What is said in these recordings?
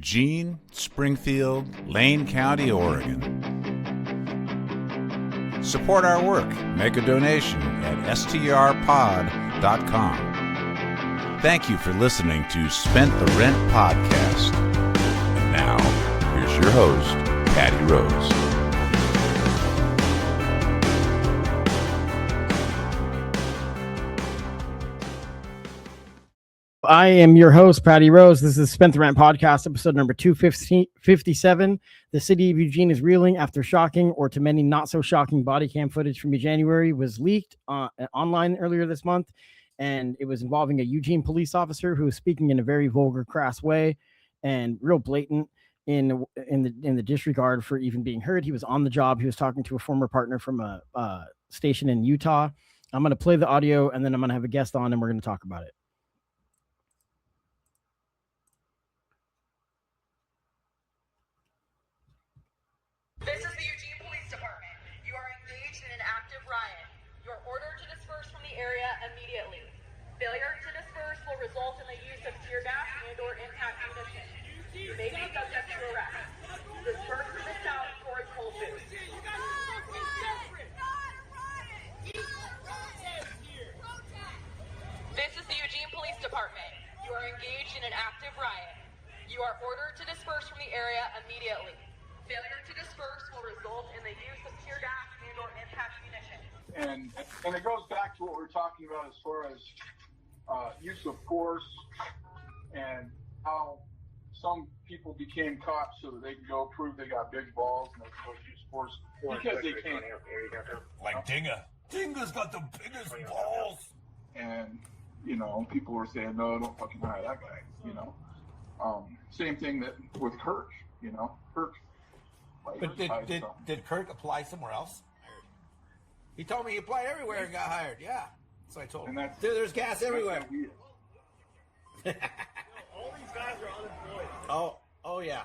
Eugene, Springfield, Lane County, Oregon. Support our work. Make a donation at strpod.com. Thank you for listening to Spent the Rent Podcast. And now, here's your host, Patty Rose. I am your host, Patty Rose. This is Spent the Rent Podcast, episode number 257. The city of Eugene is reeling after shocking, or to many not so shocking, body cam footage from January was leaked online earlier this month, and it was involving a Eugene police officer who was speaking in a very vulgar, crass way and real blatant in the disregard for even being heard. He was on the job. He was talking to a former partner from a station in Utah. I'm going to play the audio, and then I'm going to have a guest on, and we're going to talk about it. This is the Eugene Police Department. You are engaged in an active riot. You are ordered to disperse from the area immediately. Failure to disperse will result in the use of tear gas and/or impact munitions. You may be subject to arrest. Disperse to the south towards Whole Foods. This is the Eugene Police Department. You are engaged in an active riot. You are ordered to disperse from the area immediately. Failure to disperse will result in the use of tear gas and/or impact munitions. And it goes back to what we were talking about as far as use of force and how some people became cops so that they can go prove they got big balls and they can go use force because they can't. Like Dinga. Dinga's got the biggest balls. And, you know, people were saying, no, don't fucking hire that guy, you know. Same thing that with Kirk, you know. Kirk. But did Kirk apply somewhere else? He told me he applied everywhere and got hired. Yeah, that's what I told him. Dude, there's gas everywhere. All these guys are unemployed. Oh yeah.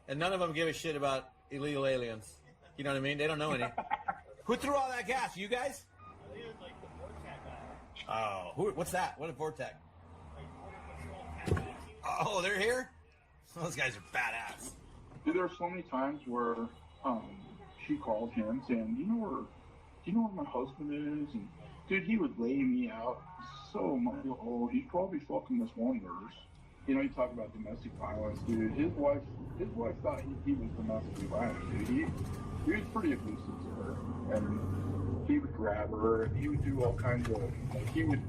And none of them give a shit about illegal aliens. You know what I mean? They don't know any. Who threw all that gas? You guys? I think it's like the Vortex guy. Oh, what's that? What is Vortex? Oh, they're here? Those guys are badass. Dude, there are so many times where she called him saying, do you know where my husband is? And dude, he would lay me out so much. Oh, he's probably fucking this one nurse. You know, you talk about domestic violence, dude. His wife thought he was domestically violent, dude. He was pretty abusive to her, and he would grab her, and he would do all kinds of, like, he would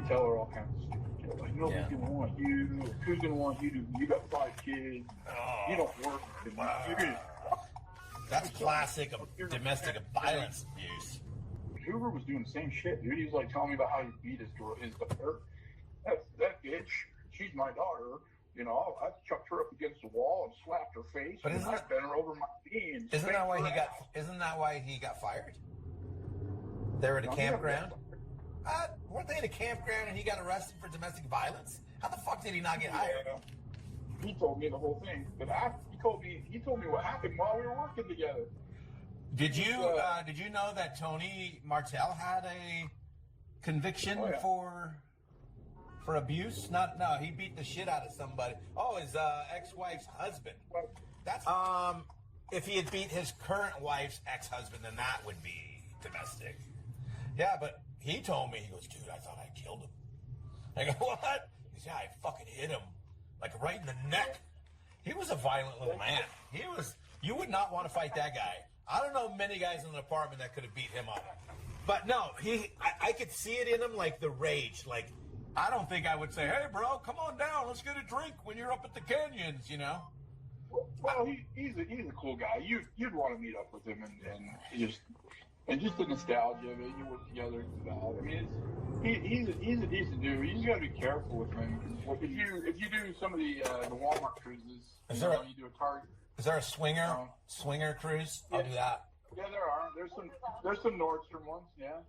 tell her all kinds of stupid shit, like, nobody's gonna want you. Who's gonna want you? You got 5 kids. You don't work. That's classic of domestic violence abuse. Hoover was doing the same shit, dude. He was like telling me about how he beat his daughter. That bitch, she's my daughter. You know, I chucked her up against the wall and slapped her face. But I bent her over my knee and isn't that why he got fired? They were at a campground. Weren't they at a campground and he got arrested for domestic violence? How the fuck did he not get hired? He told me the whole thing, but he told me what happened while we were working together. Did you know that Tony Martell had a conviction for abuse? No, he beat the shit out of somebody. Oh, his ex-wife's husband. That's if he had beat his current wife's ex-husband, then that would be domestic. Yeah, but he told me, he goes, dude, I thought I killed him. I go, what? He said, yeah, I fucking hit him. Like right in the neck. He was a violent little man. You would not want to fight that guy. I don't know many guys in the apartment that could have beat him up. But no, I could see it in him, like the rage. Like, I don't think I would say, hey, bro, come on down. Let's get a drink when you're up at the canyons, you know? Well, he's a cool guy. You'd want to meet up with him and just the nostalgia of it. You work together. I mean, he's a decent dude. You just got to be careful with him. If you do some of the Walmart cruises, you do a Target. Is there a swinger cruise? I'll do that. Yeah, there are. There's some Nordstrom ones. Yeah.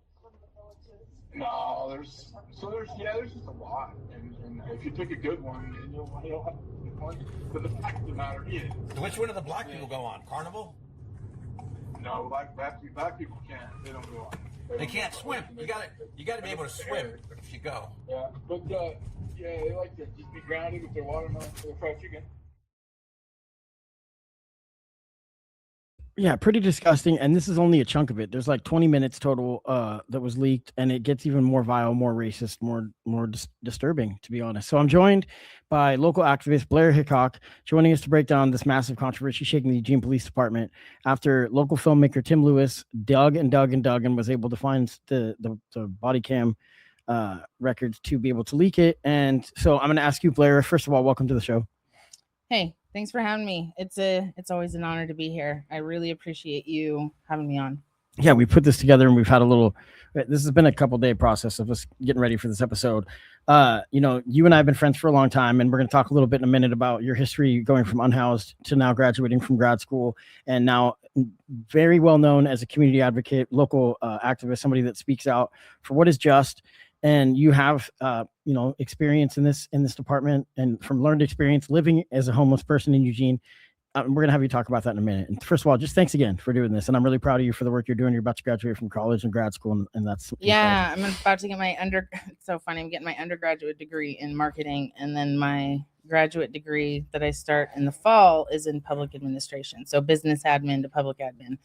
No, there's just a lot, and if you pick a good one, you'll have fun. But the fact of the matter is, which one do the black people go on? Carnival? No, black people can't. They don't go on. They can't swim. You gotta be able to swim if you go. Yeah, but yeah, they like to just be grounded with their watermelon or their fried chicken. Yeah, pretty disgusting. And this is only a chunk of it. There's like 20 minutes total that was leaked, and it gets even more vile, more racist, more disturbing, to be honest. So I'm joined by local activist Blair Hickok, joining us to break down this massive controversy shaking the Eugene Police Department after local filmmaker Tim Lewis dug and was able to find the body cam records to be able to leak it. And so I'm going to ask you, Blair, first of all, welcome to the show. Hey, thanks for having me. It's always an honor to be here. I really appreciate you having me on. Yeah, we put this together and we've had this has been a couple day process of us getting ready for this episode. You and I have been friends for a long time, and we're going to talk a little bit in a minute about your history going from unhoused to now graduating from grad school, and now very well known as a community advocate, local activist, somebody that speaks out for what is just. And you have, experience in this department, and from learned experience living as a homeless person in Eugene. We're going to have you talk about that in a minute. And first of all, just thanks again for doing this. And I'm really proud of you for the work you're doing. You're about to graduate from college and grad school. And that's incredible. I'm about to get my it's so funny. I'm getting my undergraduate degree in marketing. And then my graduate degree that I start in the fall is in public administration. So business admin to public admin.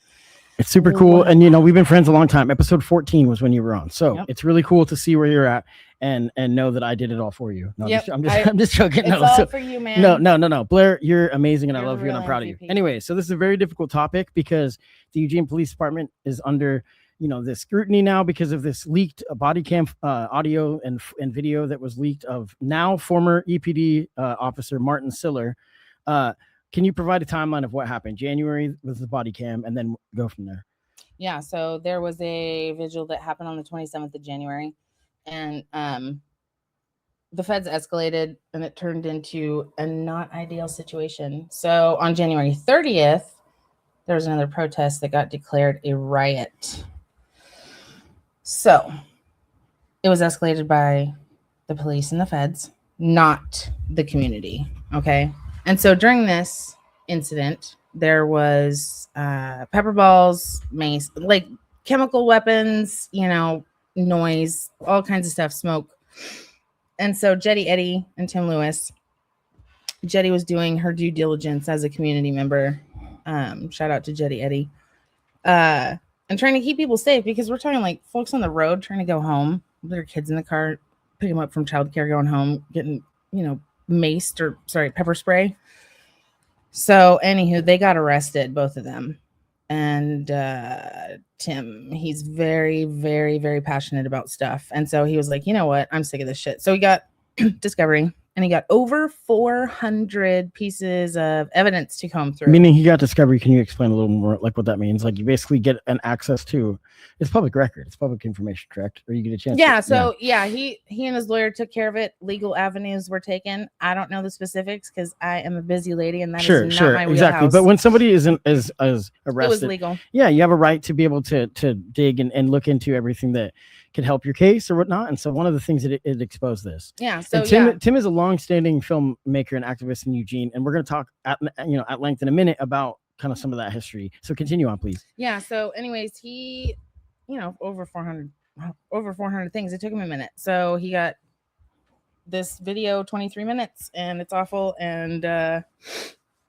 It's super cool. And, we've been friends a long time. Episode 14 was when you were on. So It's really cool to see where you're at and know that I did it all for you. No, I'm just joking. It's all for you, man. No. Blair, you're amazing. And I love you and I'm proud MVP. of you. Anyway, so this is a very difficult topic because the Eugene Police Department is under, this scrutiny now because of this leaked body cam audio and video that was leaked of now former EPD officer Martin Siller. Can you provide a timeline of what happened? January was the body cam, and then go from there. Yeah, so there was a vigil that happened on the 27th of January, and the feds escalated, and it turned into a not ideal situation. So on January 30th, there was another protest that got declared a riot. So it was escalated by the police and the feds, not the community, okay? And so during this incident, there was pepper balls, mace, like chemical weapons, noise, all kinds of stuff, smoke. And so Jetty Eddie and Tim Lewis, Jetty was doing her due diligence as a community member. Shout out to Jetty Eddie. And trying to keep people safe, because we're talking like folks on the road trying to go home, their kids in the car, pick them up from childcare, going home, getting, pepper spray. So anywho, they got arrested, both of them. And Tim, he's very, very, very passionate about stuff. And so he was like, you know what? I'm sick of this shit. So he got discovery, and he got over 400 pieces of evidence to comb through. Meaning he got discovery. Can you explain a little more like what that means? Like you basically get an access to, it's public record. It's public information, correct? Or you get a chance. He and his lawyer took care of it. Legal avenues were taken. I don't know the specifics because I am a busy lady, and that is not my wheelhouse. Exactly. But when somebody isn't as arrested, it was legal. Yeah, you have a right to be able to dig and look into everything that could help your case or whatnot. And so one of the things that it exposed this. Yeah. So Tim is a long-standing filmmaker and activist in Eugene, and we're going to talk at length in a minute about kind of some of that history. So continue on, please. Yeah. So anyways, he, over 400 things. It took him a minute. So he got this video, 23 minutes, and it's awful. And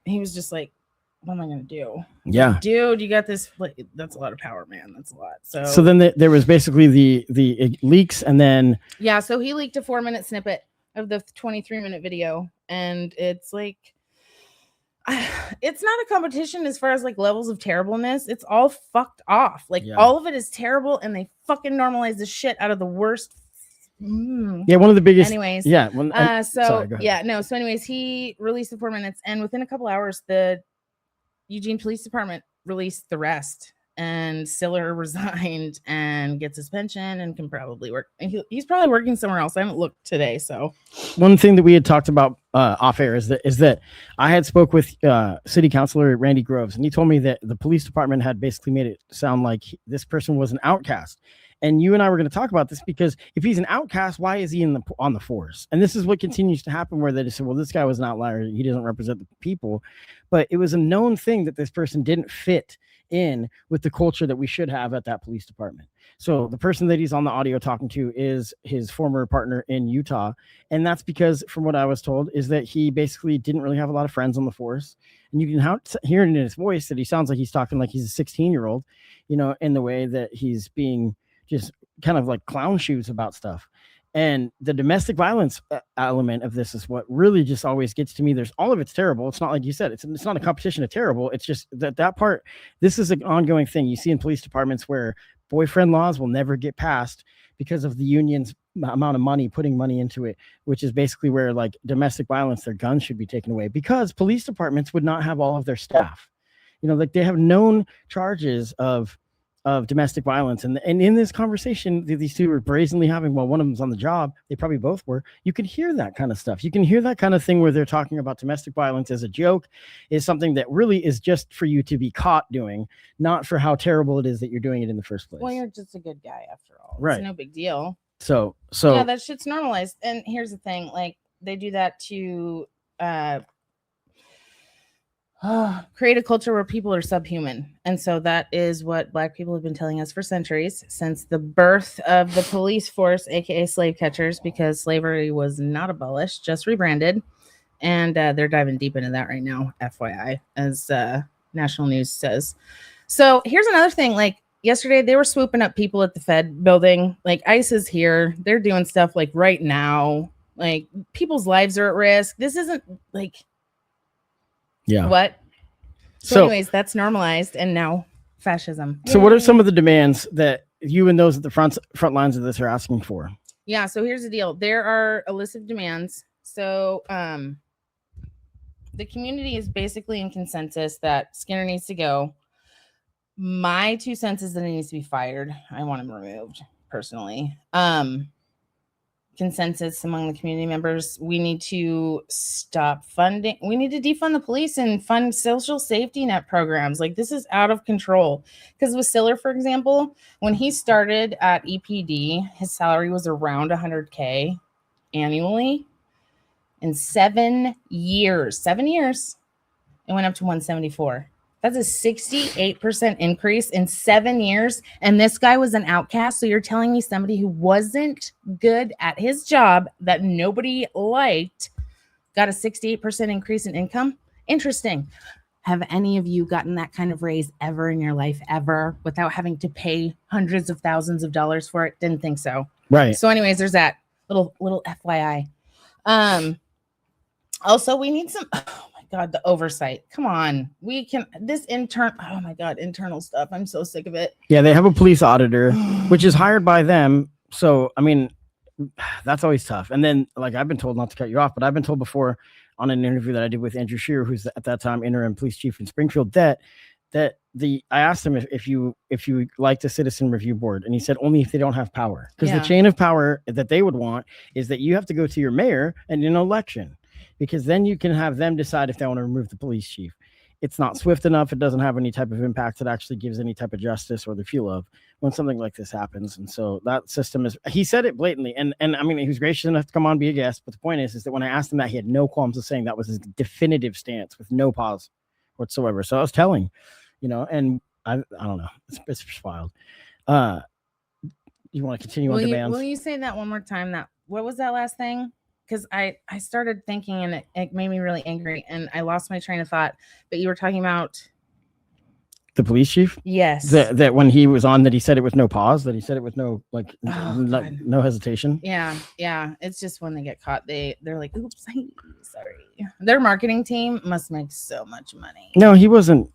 he was just like, what am I going to do? Yeah. Like, dude, you got this. That's a lot of power, man. That's a lot. So then there was basically the leaks, and then. Yeah. So he leaked a 4-minute snippet of the 23-minute video. And it's like, it's not a competition as far as like levels of terribleness. It's all fucked off. Like all of it is terrible, and they fucking normalize the shit out of the worst. Yeah, one of the biggest. Anyways, yeah. So anyways, he released the 4 minutes, and within a couple hours, the Eugene Police Department released the rest, and Siller resigned and gets his pension and can probably work. And he's probably working somewhere else. I haven't looked today. So one thing that we had talked about off air is that I had spoke with City Councilor Randy Groves, and he told me that the police department had basically made it sound like this person was an outcast. And you and I were going to talk about this because if he's an outcast, why is he on the force? And this is what continues to happen, where they just say, well, this guy was an outlier. He doesn't represent the people. But it was a known thing that this person didn't fit in with the culture that we should have at that police department. So the person that he's on the audio talking to is his former partner in Utah. And that's because, from what I was told, is that he basically didn't really have a lot of friends on the force. And you can hear it in his voice that he sounds like he's talking like he's a 16-year-old, in the way that he's being just kind of like clown shoes about stuff. And the domestic violence element of this is what really just always gets to me. There's all of it's terrible. It's not like you said, it's not a competition of terrible. It's just that part, this is an ongoing thing you see in police departments where boyfriend laws will never get passed because of the union's amount of money, putting money into it, which is basically where like domestic violence, their guns should be taken away because police departments would not have all of their staff. Like they have known charges of domestic violence. And in this conversation, these two were brazenly having, well, one of them's on the job. They probably both were. You can hear that kind of stuff. You can hear that kind of thing where they're talking about domestic violence as a joke, is something that really is just for you to be caught doing, not for how terrible it is that you're doing it in the first place. Well, you're just a good guy after all. Right. It's no big deal. So yeah, that shit's normalized. And here's the thing, like they do that to create a culture where people are subhuman. And so that is what Black people have been telling us for centuries, since the birth of the police force, aka slave catchers, because slavery was not abolished, just rebranded. And they're diving deep into that right now, FYI, as national news says. So here's another thing. Like yesterday, they were swooping up people at the Fed building. Like ICE is here. They're doing stuff like right now. Like people's lives are at risk. This isn't like... Yeah. What? So anyways, that's normalized, and now fascism. So what are some of the demands that you and those at the front lines of this are asking for? Yeah, so here's the deal. There are a list of demands. So the community is basically in consensus that Skinner needs to go. My 2 cents is that he needs to be fired. I want him removed, personally. Consensus among the community members, we need to stop funding. We need to defund the police and fund social safety net programs. Like this is out of control. Because with Siller, for example, when he started at EPD, his salary was around $100K annually. In 7 years, it went up to 174. That's a 68% increase in 7 years. And this guy was an outcast. So you're telling me somebody who wasn't good at his job that nobody liked got a 68% increase in income? Interesting. Have any of you gotten that kind of raise ever in your life, ever, without having to pay hundreds of thousands of dollars for it? Didn't think so. Right. So anyways, there's that little FYI. Also, we need some... God, the oversight. Come on. We can internal stuff. I'm so sick of it. Yeah, they have a police auditor, which is hired by them. So, I mean, that's always tough. And then, like, I've been told, not to cut you off, but I've been told before on an interview that I did with Andrew Shearer, who's at that time interim police chief in Springfield, that I asked him if you liked a citizen review board, and he said only if they don't have power, because the chain of power that they would want is that you have to go to your mayor and an election, because then you can have them decide if they want to remove the police chief. It's not swift enough. It doesn't have any type of impact that actually gives any type of justice or the feel of when something like this happens. And so that system is, he said it blatantly. And I mean, he was gracious enough to come on, be a guest. But the point is that when I asked him that, he had no qualms of saying that was his definitive stance with no pause whatsoever. So I was telling, and I don't know. It's just wild. You want to continue on demands? Will you say that one more time? What was that last thing? Because I started thinking and it made me really angry and I lost my train of thought. But you were talking about the police chief? Yes. That when he was on, that he said it with no pause, that he said it with no no hesitation. Yeah. It's just when they get caught, they're like, oops, sorry. Their marketing team must make so much money. No, he wasn't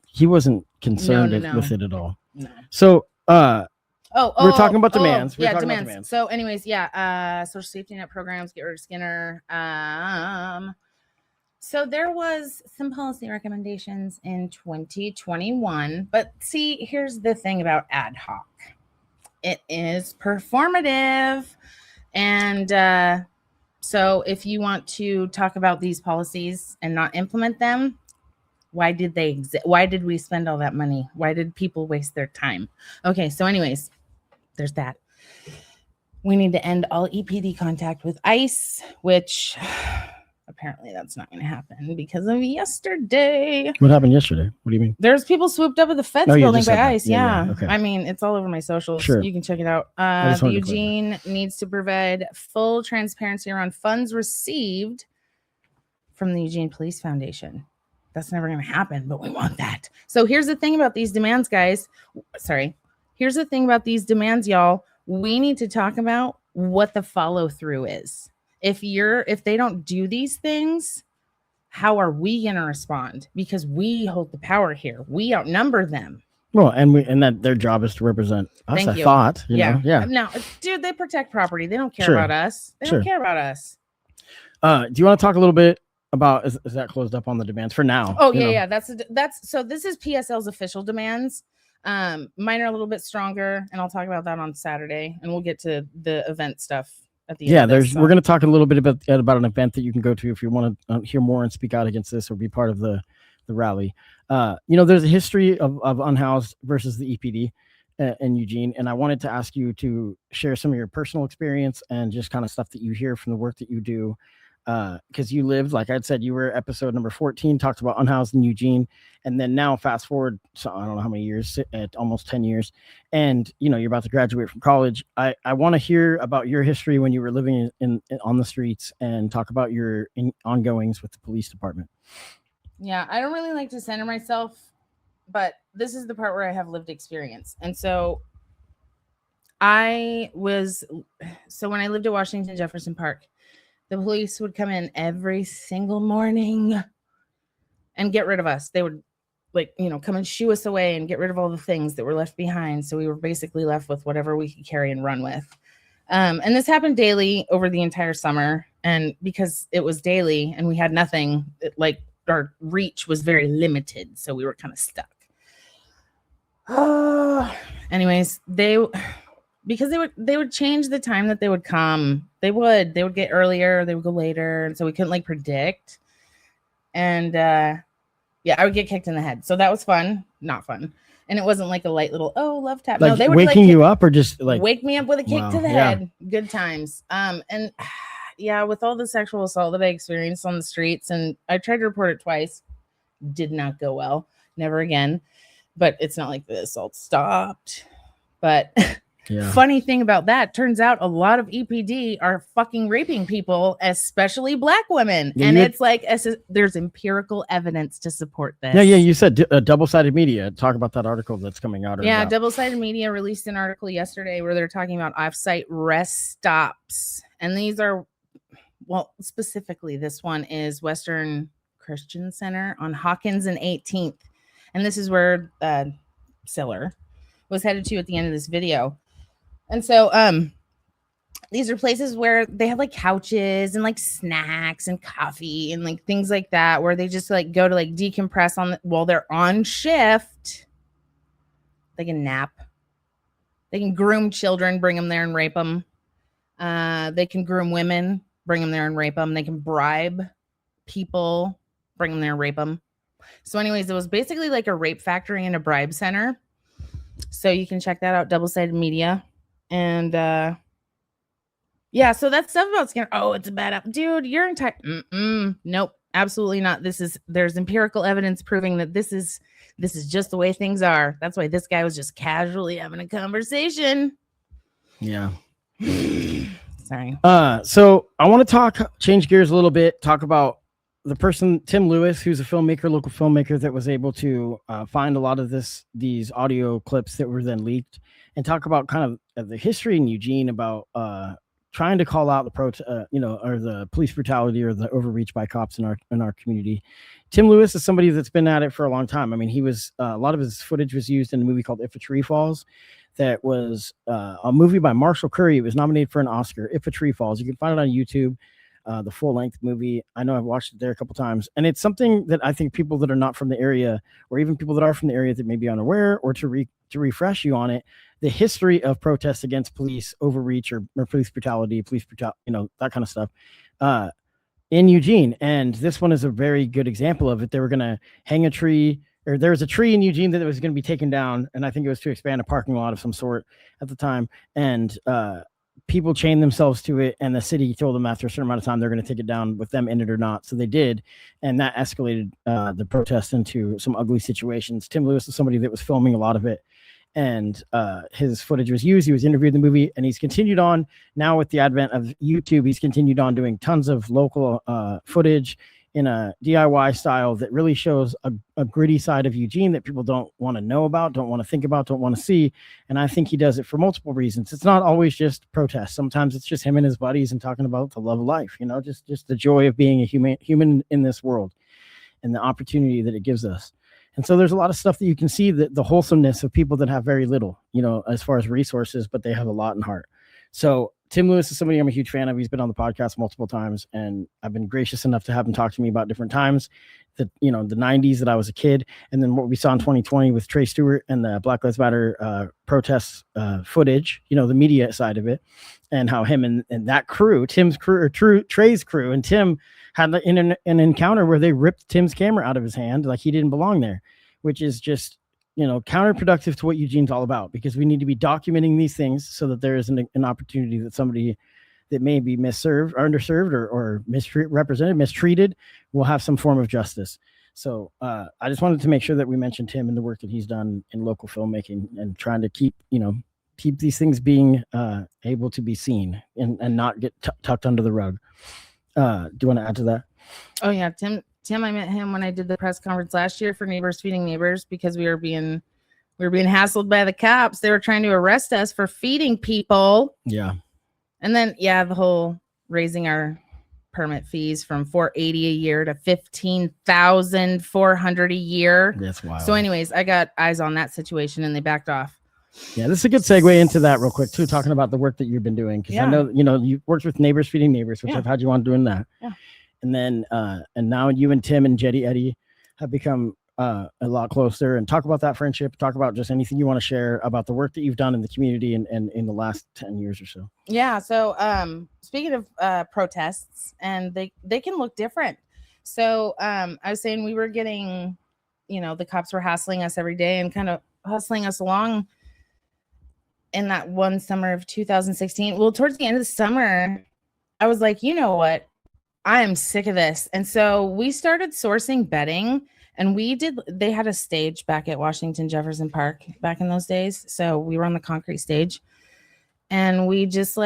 concerned with it at all. No. So we're talking about demands. Demands. So anyways, social safety net programs, get rid of Skinner. So there was some policy recommendations in 2021, but see, here's the thing about ad hoc. It is performative. And so if you want to talk about these policies and not implement them, why did they exist? Why did we spend all that money? Why did people waste their time? Okay, so anyways, there's that. We need to end all EPD contact with ICE, which apparently that's not going to happen because of yesterday. What happened yesterday? What do you mean? There's people swooped up at the Feds Oh, you building just by said that. ICE. Yeah, Yeah. okay. I mean, it's all over my socials. Sure. You can check it out. just The wanted to clarify. Eugene needs to provide full transparency around funds received from the Eugene Police Foundation. That's never going to happen, but we want that. So here's the thing about these demands, guys. Sorry. Here's the thing about these demands, y'all. We need to talk about what the follow through is. If they don't do these things, how are we going to respond? Because we hold the power here. We outnumber them. Well, and that their job is to represent us. Thank I you. thought, you know? Yeah. No, dude, they protect property. They don't care Sure. about us. They Sure. don't care about us. Do you want to talk a little bit about is that closed up on the demands for now? Oh you yeah, know? yeah. That's so. This is PSL's official demands. Mine are a little bit stronger, and I'll talk about that on Saturday, and we'll get to the event stuff at the end. Yeah, of this, we're going to talk a little bit about an event that you can go to if you want to hear more and speak out against this or be part of the rally. There's a history of unhoused versus the EPD in Eugene, and I wanted to ask you to share some of your personal experience and just kind of stuff that you hear from the work that you do. Because you lived, like I'd said, you were episode number 14, talked about unhoused in Eugene, and then now fast forward, so I don't know how many years, at almost 10 years, and you're about to graduate from college. I want to hear about your history when you were living in on the streets and talk about your ongoings with the police department. Yeah, I don't really like to center myself, but this is the part where I have lived experience. And so when I lived at Washington Jefferson Park, the police would come in every single morning and get rid of us. They would come and shoo us away and get rid of all the things that were left behind. So we were basically left with whatever we could carry and run with. And this happened daily over the entire summer. And because it was daily and we had nothing, our reach was very limited. So we were kind of stuck. Anyways, because they would change the time that they would come. They would get earlier, they would go later, and so we couldn't predict. And I would get kicked in the head. So that was fun, not fun. And it wasn't like a light little love tap. No, they would waking you up or just wake me up with a kick to the yeah. head. Good times. And with all the sexual assault that I experienced on the streets, and I tried to report it twice, did not go well. Never again. But it's not like the assault stopped. But funny thing about that, turns out a lot of EPD are fucking raping people, especially black women. Yeah, and it's there's empirical evidence to support this. Yeah, you said double-sided media. Talk about that article that's coming out. Double-sided media released an article yesterday where they're talking about off-site rest stops. And these are, specifically this one is Western Christian Center on Hawkins and 18th. And this is where Siller was headed to at the end of this video. And so these are places where they have couches and snacks and coffee and things like that, where they just go to decompress while they're on shift. They can nap. They can groom children, bring them there and rape them. They can groom women, bring them there and rape them. They can bribe people, bring them there and rape them. So anyways, it was basically like a rape factory and a bribe center. So you can check that out, double-sided media. And so that stuff about scanner. Oh, it's a bad app. Dude, you're entire. Nope, absolutely not. There's empirical evidence proving that this is just the way things are. That's why this guy was just casually having a conversation. Yeah. Sorry. So I want to change gears a little bit, talk about the person, Tim Lewis, who's a filmmaker, local filmmaker that was able to find a lot of these audio clips that were then leaked, and talk about kind of the history in Eugene about trying to call out the or the police brutality or the overreach by cops in our community. Tim Lewis is somebody that's been at it for a long time. I mean, he was a lot of his footage was used in a movie called If a Tree Falls. That was a movie by Marshall Curry. It was nominated for an Oscar. If a Tree Falls. You can find it on YouTube. The full-length movie. I know I've watched it there a couple times, and it's something that I think people that are not from the area, or even people that are from the area that may be unaware, or to refresh you on it, the history of protests against police overreach or police brutality, that kind of stuff, in Eugene. And this one is a very good example of it. They were going to hang a tree or there was a tree in Eugene that was going to be taken down, and I think it was to expand a parking lot of some sort at the time. And people chained themselves to it, and the city told them after a certain amount of time they're going to take it down with them in it or not. So they did, and that escalated the protest into some ugly situations. Tim Lewis is somebody that was filming a lot of it, and his footage was used. He was interviewed in the movie, and he's continued on now with the advent of YouTube. He's continued on doing tons of local footage in a DIY style that really shows a gritty side of Eugene that people don't want to know about, don't want to think about, don't want to see. And I think he does it for multiple reasons. It's not always just protest. Sometimes it's just him and his buddies and talking about the love of life, you know, just the joy of being a human in this world and the opportunity that it gives us. And so there's a lot of stuff that you can see, that the wholesomeness of people that have very little, you know, as far as resources, but they have a lot in heart. So Tim Lewis is somebody I'm a huge fan of. He's been on the podcast multiple times, and I've been gracious enough to have him talk to me about different times that, you know, the 90s that I was a kid, and then what we saw in 2020 with Trey Stewart and the Black Lives Matter protests footage, you know, the media side of it, and how him and that crew, Tim's crew, or Trey's crew, and Tim had an encounter where they ripped Tim's camera out of his hand like he didn't belong there, which is just, you know, counterproductive to what Eugene's all about, because we need to be documenting these things so that there is an opportunity that somebody that may be misserved or underserved or misrepresented, mistreated, will have some form of justice. So I just wanted to make sure that we mentioned him and the work that he's done in local filmmaking and trying to keep these things being able to be seen and not get tucked under the rug. Do you want to add to that? Oh yeah, Tim, I met him when I did the press conference last year for Neighbors Feeding Neighbors, because we were being hassled by the cops. They were trying to arrest us for feeding people. Yeah. And then, the whole raising our permit fees from $480 a year to $15,400 a year. That's wild. So anyways, I got eyes on that situation and they backed off. Yeah, this is a good segue into that real quick too, talking about the work that you've been doing. Because I know, you worked with Neighbors Feeding Neighbors, which I've had you on doing that. Yeah. And then, and now you and Tim and Jetty Eddie have become a lot closer, and talk about that friendship, talk about just anything you want to share about the work that you've done in the community and in the last 10 years or so. Yeah. So, speaking of protests, and they can look different. So, I was saying we were getting, the cops were hassling us every day and kind of hustling us along in that one summer of 2016. Well, towards the end of the summer, I was like, you know what? I am sick of this. And so we started sourcing bedding, and they had a stage back at Washington Jefferson Park back in those days. So we were on the concrete stage, and we just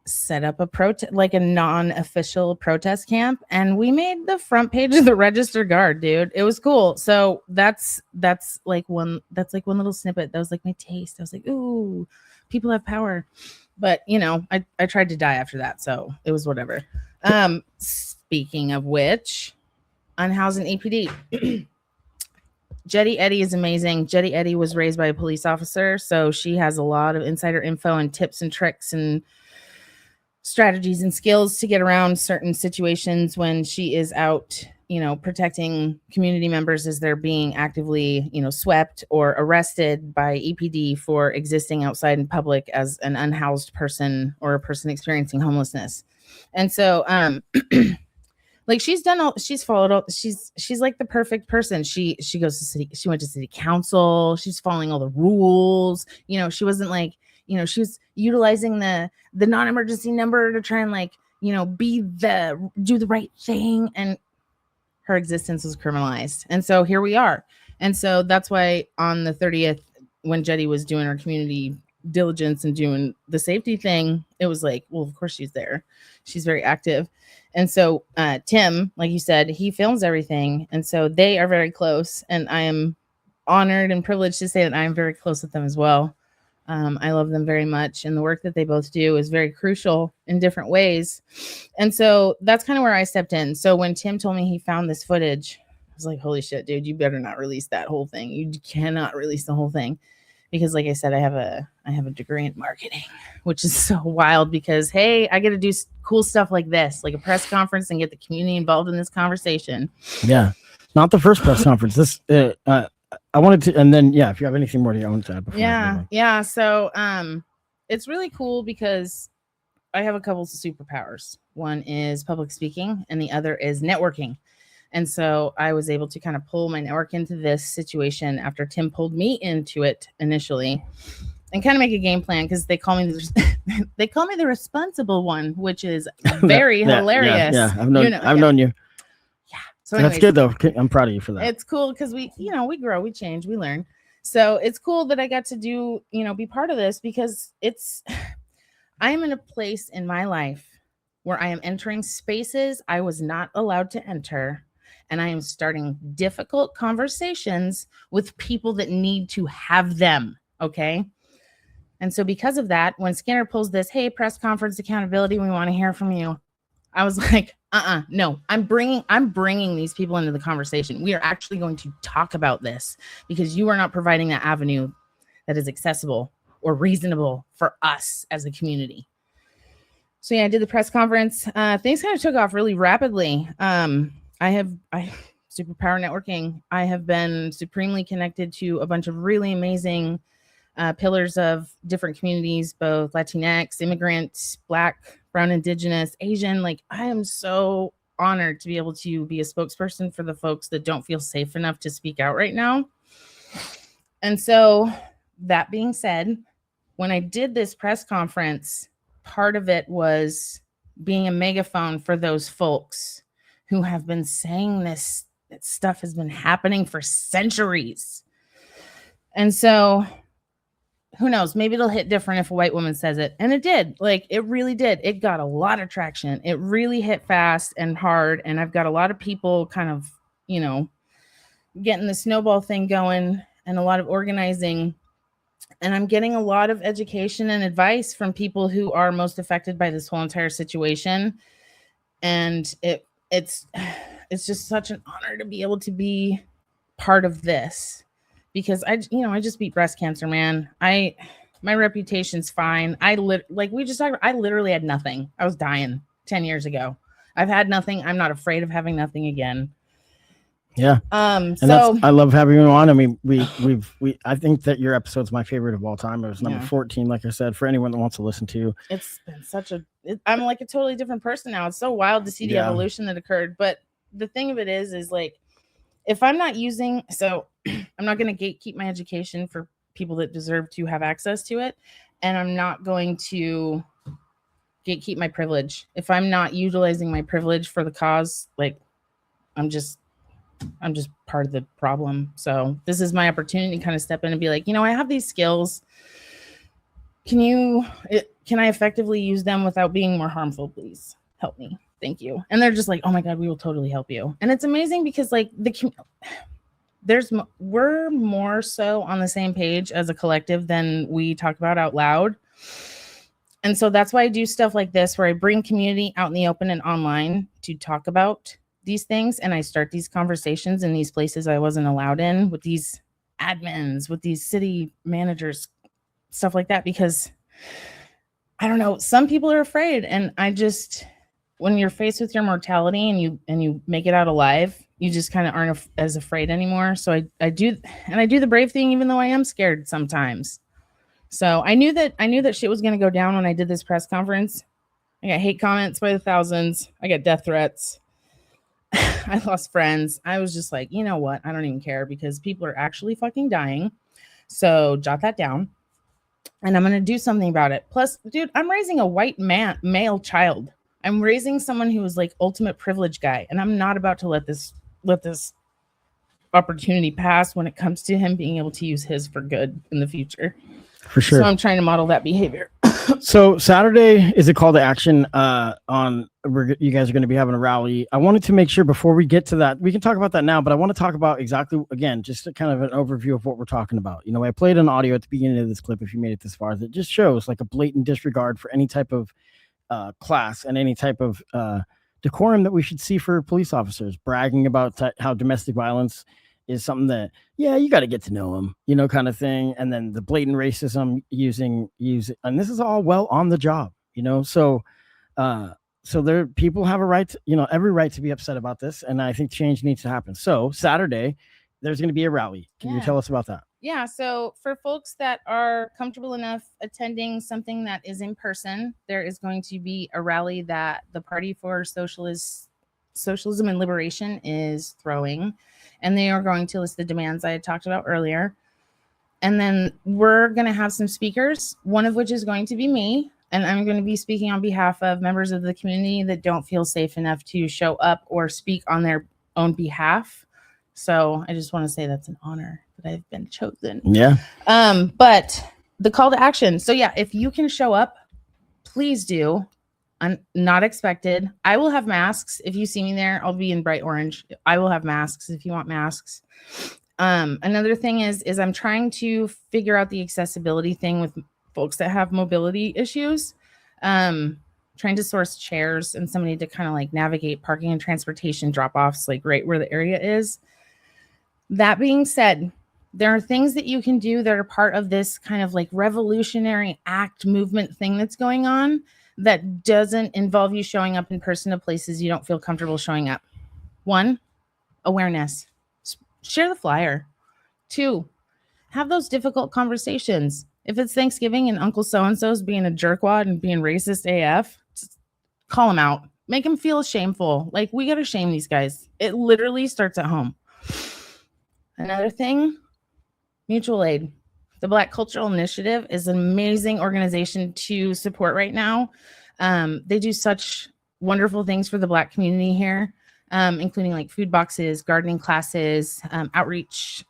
set up a a non-official protest camp, and we made the front page of the Register Guard, dude. It was cool. So that's one little snippet. That was my taste. I was like, ooh, people have power. But I tried to die after that, so it was whatever. Speaking of which, unhousing EPD. Jetty Eddie is amazing. Jetty Eddie was raised by a police officer, so she has a lot of insider info and tips and tricks and strategies and skills to get around certain situations when she is out, protecting community members as they're being actively, swept or arrested by EPD for existing outside in public as an unhoused person or a person experiencing homelessness. And so, she's followed up. She's the perfect person. She goes to she went to city council. She's following all the rules. She wasn't she was utilizing the non-emergency number to try and do the right thing. And her existence was criminalized. And so here we are. And so that's why on the 30th, when Jetty was doing her community diligence and doing the safety thing, it was well, of course she's there. She's very active. And so Tim, like you said, he films everything. And so they are very close. And I am honored and privileged to say that I am very close with them as well. I love them very much. And the work that they both do is very crucial in different ways. And so that's kind of where I stepped in. So when Tim told me he found this footage, I was like, holy shit, dude, you better not release that whole thing. You cannot release the whole thing. Because like I said, I have a degree in marketing, which is so wild because, hey, I get to do cool stuff like this, like a press conference, and get the community involved in this conversation. Yeah. Not the first press conference. This, I wanted to, and then, if you have anything more to your own side. Yeah. So, it's really cool because I have a couple of superpowers. One is public speaking and the other is networking. And so I was able to kind of pull my network into this situation after Tim pulled me into it initially, and kind of make a game plan, because they call me the responsible one, which is very hilarious. Yeah, I've known you. Yeah. So that's good though. I'm proud of you for that. It's cool because we grow, we change, we learn. So it's cool that I got to do, be part of this, because I am in a place in my life where I am entering spaces I was not allowed to enter. And I am starting difficult conversations with people that need to have them. Okay. And so because of that, when Skinner pulls this, hey, press conference accountability, we want to hear from you, I was like, no, I'm bringing these people into the conversation. We are actually going to talk about this, because you are not providing that avenue that is accessible or reasonable for us as a community. So yeah, I did the press conference. Things kind of took off really rapidly. I superpower networking. I have been supremely connected to a bunch of really amazing pillars of different communities, both Latinx, immigrant, Black, Brown, Indigenous, Asian. Like, I am so honored to be able to be a spokesperson for the folks that don't feel safe enough to speak out right now. And so that being said, when I did this press conference, part of it was being a megaphone for those folks who have been saying this stuff has been happening for centuries. And so who knows, maybe it'll hit different if a white woman says it. And it did. Like, it really did. It got a lot of traction. It really hit fast and hard. And I've got a lot of people kind of, getting the snowball thing going, and a lot of organizing. And I'm getting a lot of education and advice from people who are most affected by this whole entire situation. And it's just such an honor to be able to be part of this, because I just beat breast cancer, man. My reputation's fine. Like we just talked about, I literally had nothing. I was dying 10 years ago. I've had nothing. I'm not afraid of having nothing again. Yeah. So I love having you on. I mean, I think that your episode's my favorite of all time. It was number 14, like I said, for anyone that wants to listen to. It's been I'm like a totally different person now. It's so wild to see the evolution that occurred. But the thing of it is like, if I'm not using, so I'm not going to gatekeep my education for people that deserve to have access to it. And I'm not going to gatekeep my privilege. If I'm not utilizing my privilege for the cause, like, I'm just part of the problem. So this is my opportunity to kind of step in and be like, I have these skills. Can I effectively use them without being more harmful? Please help me. Thank you. And they're just like, oh my God, we will totally help you. And it's amazing because like we're more so on the same page as a collective than we talk about out loud. And so that's why I do stuff like this, where I bring community out in the open and online to talk about these things. And I start these conversations in these places I wasn't allowed in, with these admins, with these city managers, stuff like that, because I don't know, some people are afraid. And when you're faced with your mortality and you make it out alive, you just kind of aren't as afraid anymore. So I do the brave thing, even though I am scared sometimes. So I knew that shit was going to go down when I did this press conference. I got hate comments by the thousands. I got death threats. I lost friends. I was just like, you know what? I don't even care, because people are actually fucking dying. So jot that down. And I'm going to do something about it. Plus, dude, I'm raising a white male child. I'm raising someone who is like ultimate privilege guy. And I'm not about to let this opportunity pass when it comes to him being able to use his for good in the future. For sure. So I'm trying to model that behavior. So Saturday is a call to action. You guys are going to be having a rally. I wanted to make sure before we get to that, we can talk about that now, but I want to talk about exactly, again, just kind of an overview of what we're talking about. I played an audio at the beginning of this clip, if you made it this far, that just shows like a blatant disregard for any type of class and any type of decorum that we should see for police officers, bragging about how domestic violence is something that, you got to get to know them, kind of thing. And then the blatant racism using, and this is all well on the job, so there, people have a right to, every right to be upset about this. And I think change needs to happen. So Saturday, there's going to be a rally. Can you tell us about that? Yeah. So for folks that are comfortable enough attending something that is in person, there is going to be a rally that the Party for Socialist Socialism and Liberation is throwing, and they are going to list the demands I had talked about earlier. And then we're going to have some speakers, one of which is going to be me. And I'm going to be speaking on behalf of members of the community that don't feel safe enough to show up or speak on their own behalf. So I just want to say that's an honor that I've been chosen. Yeah. But the call to action. So yeah, if you can show up, please do. I'm not expected. I will have masks. If you see me there, I'll be in bright orange. I will have masks if you want masks. Another thing is I'm trying to figure out the accessibility thing with folks that have mobility issues. Trying to source chairs and somebody to kind of like navigate parking and transportation drop-offs, like right where the area is. That being said, there are things that you can do that are part of this kind of like revolutionary act movement thing that's going on that doesn't involve you showing up in person to places you don't feel comfortable showing up. 1, awareness. Share the flyer. 2, have those difficult conversations. If it's Thanksgiving and Uncle so-and-so is being a jerkwad and being racist AF, just call him out. Make him feel shameful. Like, we got to shame these guys. It literally starts at home. Another thing, mutual aid. The Black Cultural Initiative is an amazing organization to support right now. They do such wonderful things for the Black community here, including like food boxes, gardening classes, outreach,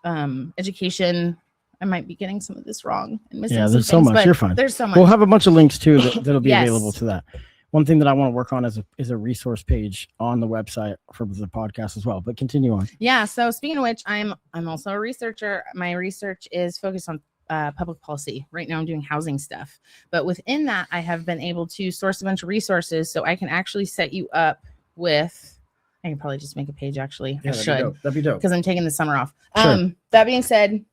education. I might be getting some of this wrong and missing some there's things, so much. You're fine. There's so much. We'll have a bunch of links too that'll be Yes. available to that. One thing that I want to work on is a resource page on the website for the podcast as well. But continue on. Yeah. So speaking of which, I'm also a researcher. My research is focused on public policy. Right now I'm doing housing stuff. But within that, I have been able to source a bunch of resources so I can actually set you up with, I can probably just make a page actually. I should. That'd be dope. Because I'm taking the summer off. Sure. That being said,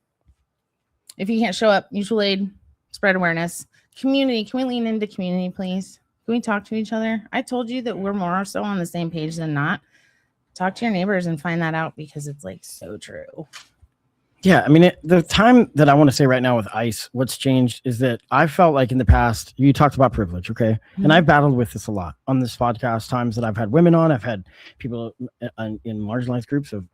if you can't show up, mutual aid, spread awareness. Community, can we lean into community, please? Can we talk to each other? I told you that we're more or so on the same page than not. Talk to your neighbors and find that out because it's like so true. Yeah, I mean, the time that I want to say right now with ICE, what's changed is that I felt like in the past, you talked about privilege, okay? Mm-hmm. And I've battled with this a lot on this podcast, times that I've had women on, I've had people in marginalized groups of,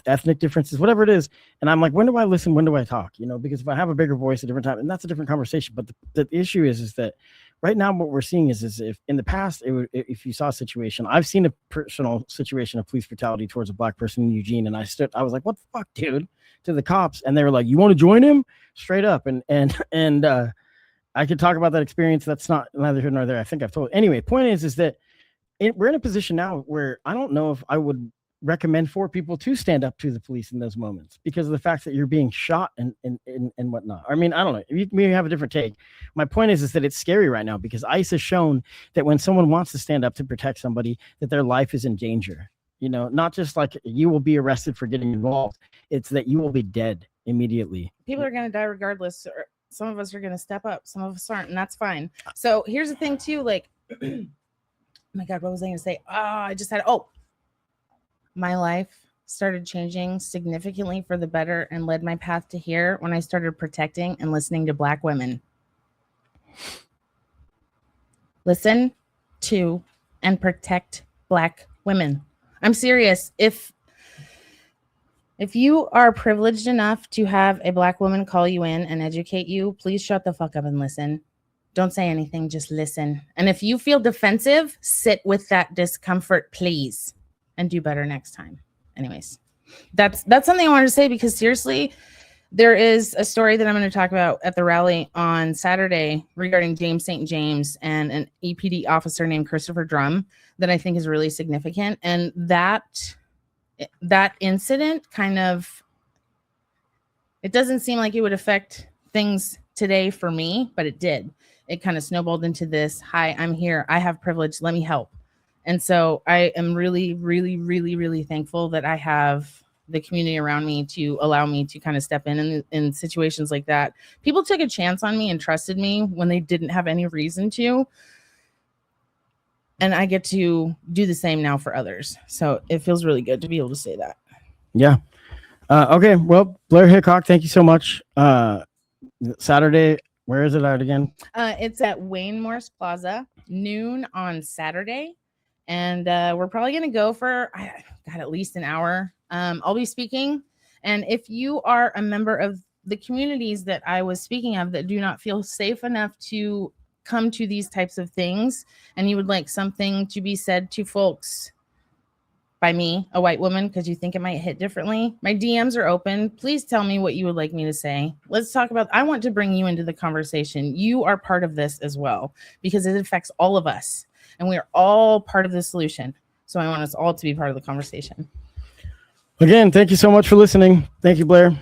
ethnic differences, whatever it is. And I'm like, when do I listen? When do I talk? Because if I have a bigger voice at a different time, and that's a different conversation. But the issue is that right now what we're seeing is if in the past, if you saw a situation, I've seen a personal situation of police brutality towards a Black person in Eugene. And I was like, what the fuck, dude? To the cops. And they were like, you want to join him? Straight up. And I could talk about that experience. That's not neither here nor there. I think I've told. Anyway, point is that we're in a position now where I don't know if I would recommend for people to stand up to the police in those moments because of the fact that you're being shot and whatnot. I mean, I don't know. You may have a different take. My point is that it's scary right now because ICE has shown that when someone wants to stand up to protect somebody, that their life is in danger. Not just like you will be arrested for getting involved. It's that you will be dead immediately. People are going to die regardless. Or some of us are going to step up. Some of us aren't, and that's fine. So here's the thing too, like, oh my God, what was I going to say? My life started changing significantly for the better and led my path to here when I started protecting and listening to Black women. Listen to and protect Black women. I'm serious. If you are privileged enough to have a Black woman call you in and educate you, please shut the fuck up and listen. Don't say anything, just listen. And if you feel defensive, sit with that discomfort, please. And do better next time. Anyways, that's something I wanted to say because seriously, there is a story that I'm going to talk about at the rally on Saturday regarding James St. James and an EPD officer named Christopher Drum that I think is really significant. And that incident it doesn't seem like it would affect things today for me, but it did. It kind of snowballed into this, hi, I'm here. I have privilege. Let me help. And so I am really, really, really, really thankful that I have the community around me to allow me to kind of step in situations like that. People took a chance on me and trusted me when they didn't have any reason to. And I get to do the same now for others. So it feels really good to be able to say that. Yeah. Okay. Well, Blair Hickok, thank you so much. Saturday, where is it at again? It's at Wayne Morris Plaza, noon on Saturday. And we're probably going to go for, at least an hour. I'll be speaking. And if you are a member of the communities that I was speaking of that do not feel safe enough to come to these types of things, and you would like something to be said to folks by me, a white woman, because you think it might hit differently, my DMs are open. Please tell me what you would like me to say. Let's talk about, I want to bring you into the conversation. You are part of this as well, because it affects all of us, and we are all part of the solution. So I want us all to be part of the conversation. Again, thank you so much for listening. Thank you, Blair.